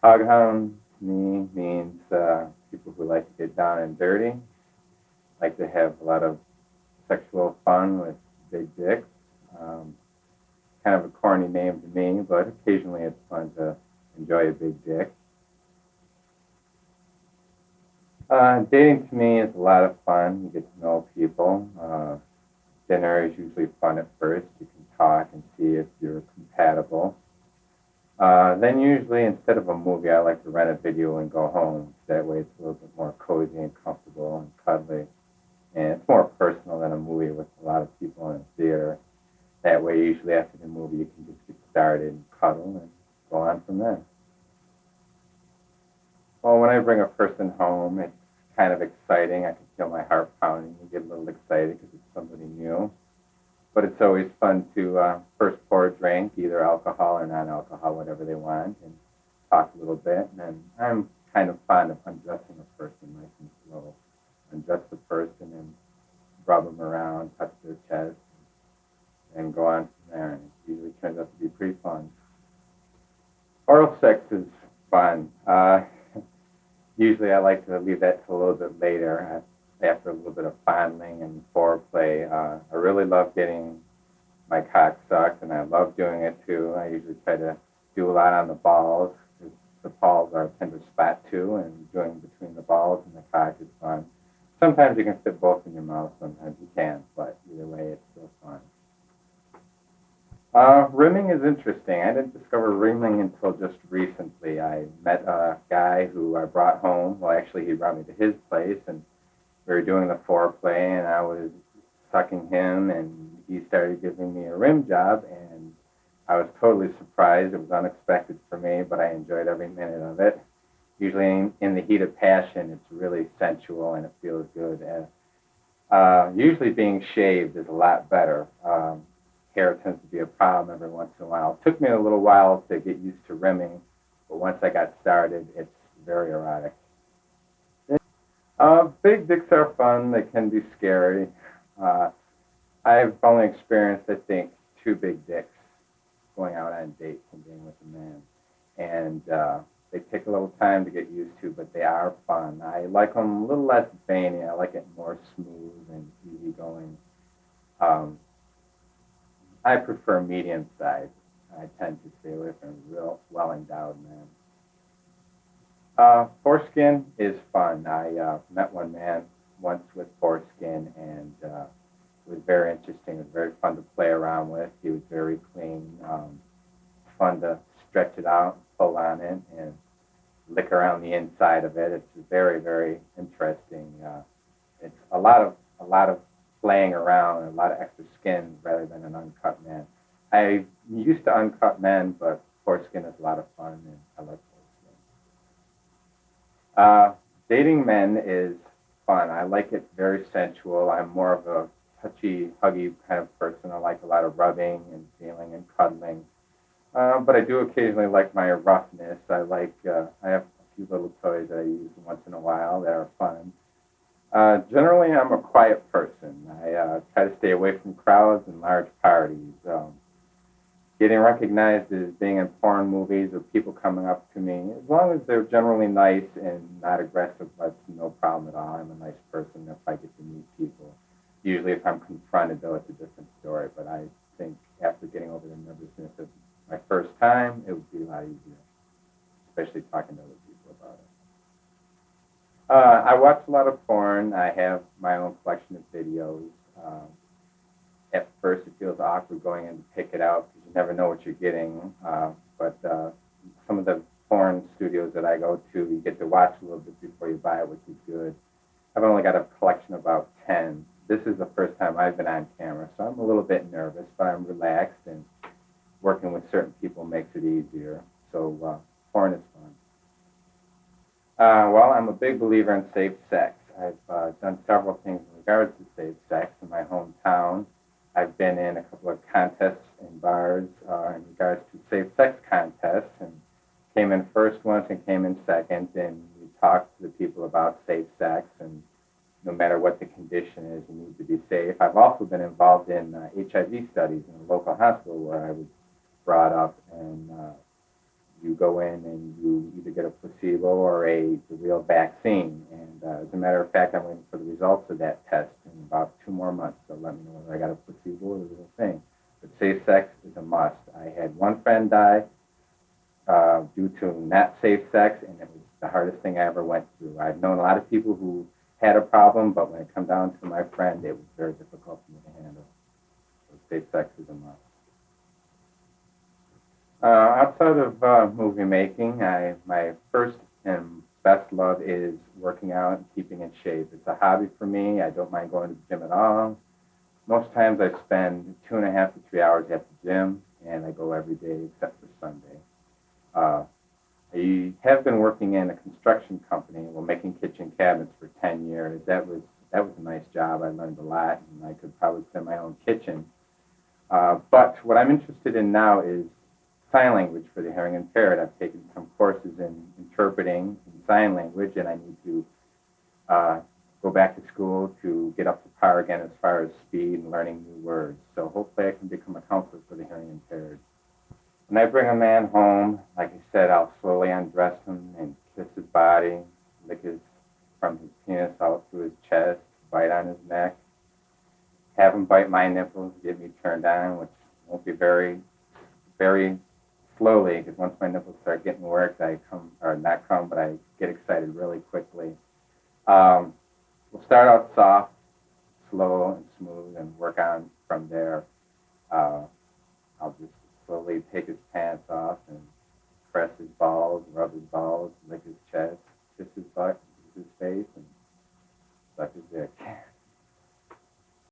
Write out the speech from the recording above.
Hoghound to me means people who like to get down and dirty, like to have a lot of sexual fun with big dicks. Um, Kind of a corny name to me, but occasionally it's fun to enjoy a big dick. Dating to me is a lot of fun. You get to know people. Dinner is usually fun at first. You can talk and see if you're compatible. Then usually instead of a movie, I like to rent a video and go home. That way it's a little bit more cozy and comfortable and cuddly. And it's more personal than a movie with a lot of people in a theater. That way usually after the movie you can just get started and cuddle and go on from there. Well, when I bring a person home, it's kind of exciting. I can feel my heart pounding and get a little excited because it's somebody new. But it's always fun to first pour a drink, either alcohol or non-alcohol, whatever they want, and talk a little bit. And then I'm kind of fond of undressing a person nice and slow. Undress the person and rub them around, touch their chest, and go on from there. And it usually turns out to be pretty fun. Oral sex is fun. Usually I like to leave that till a little bit later, after a little bit of fondling and foreplay. I really love getting my cock sucked, and I love doing it too. I usually try to do a lot on the balls, because the balls are a tender spot too, and doing between the balls and the cock is fun. Sometimes you can fit both in your mouth, sometimes you can't, but either way, it's still fun. Rimming is interesting. I didn't discover rimming until just recently. I met a guy who I brought home. Well, actually, he brought me to his place, and we were doing the foreplay, and I was sucking him, and he started giving me a rim job, and I was totally surprised. It was unexpected for me, but I enjoyed every minute of it. Usually, in the heat of passion, it's really sensual and it feels good. Usually, being shaved is a lot better. Hair tends to be a problem every once in a while. It took me a little while to get used to rimming, but once I got started, it's very erotic. Big dicks are fun. They can be scary. Uh, I've only experienced, I think, two big dicks going out on dates and being with a man. And they take a little time to get used to, but they are fun. I like them a little less veiny. I like it more smooth and easygoing. Um, I prefer medium size. I tend to stay away from real well endowed men. Foreskin is fun. I met one man once with foreskin, and it was very interesting. It was very fun to play around with. He was very clean. Fun to stretch it out, pull on it, and lick around the inside of it. It's very, very interesting. It's a lot of playing around and a lot of extra skin rather than an uncut man. I used to uncut men, but foreskin is a lot of fun, and I like foreskin. Dating men is fun. I like it very sensual. I'm more of a touchy, huggy kind of person. I like a lot of rubbing and feeling and cuddling. But I do occasionally like my roughness. I have a few little toys that I use once in a while that are fun. Generally, I'm a quiet person. I try to stay away from crowds and large parties. Getting recognized as being in porn movies or people coming up to me, as long as they're generally nice and not aggressive, that's no problem at all. I'm a nice person if I get to meet people. Usually, if I'm confronted, though, it's a different story. But I think after getting over the nervousness of my first time, it would be a lot easier, especially talking to other people about it. I watch a lot of porn. I have my own collection of videos. At first, it feels awkward going in to pick it out because you never know what you're getting. But some of the porn studios that I go to, you get to watch a little bit before you buy it, which is good. I've only got a collection of about 10. This is the first time I've been on camera, so I'm a little bit nervous, but I'm relaxed, and working with certain people makes it easier. So porn is fun. Well, I'm a big believer in safe sex. I've done several things in regards to safe sex in my hometown. I've been in a couple of contests in bars in regards to safe sex contests, and came in first once and came in second, and we talked to the people about safe sex, and no matter what the condition is, you need to be safe. I've also been involved in HIV studies in a local hospital where I was brought up, and you go in and you either get placebo or the real vaccine. And as a matter of fact, I'm waiting for the results of that test in about 2 more months. They'll let me know whether I got a placebo or the real thing. But safe sex is a must. I had one friend die due to not safe sex, and it was the hardest thing I ever went through. I've known a lot of people who had a problem, but when it come down to my friend, it was very difficult for me to handle. So safe sex is a must. Outside of movie making, my first and best love is working out and keeping in shape. It's a hobby for me. I don't mind going to the gym at all. Most times I spend 2.5 to 3 hours at the gym, and I go every day except for Sunday. I have been working in a construction company, making kitchen cabinets for 10 years. That was a nice job. I learned a lot, and I could probably put in my own kitchen. But what I'm interested in now is sign language for the hearing impaired. I've taken some courses in interpreting in sign language, and I need to go back to school to get up to par again as far as speed and learning new words. So hopefully I can become a counselor for the hearing impaired. When I bring a man home, like I said, I'll slowly undress him and kiss his body, lick from his penis out through his chest, bite on his neck, have him bite my nipples, get me turned on, which won't be very, very slowly, because once my nipples start getting worked, I get excited really quickly. We'll start out soft, slow, and smooth, and work on from there. I'll just slowly take his pants off and press his balls, rub his balls, lick his chest, kiss his butt, kiss his face, and suck his dick.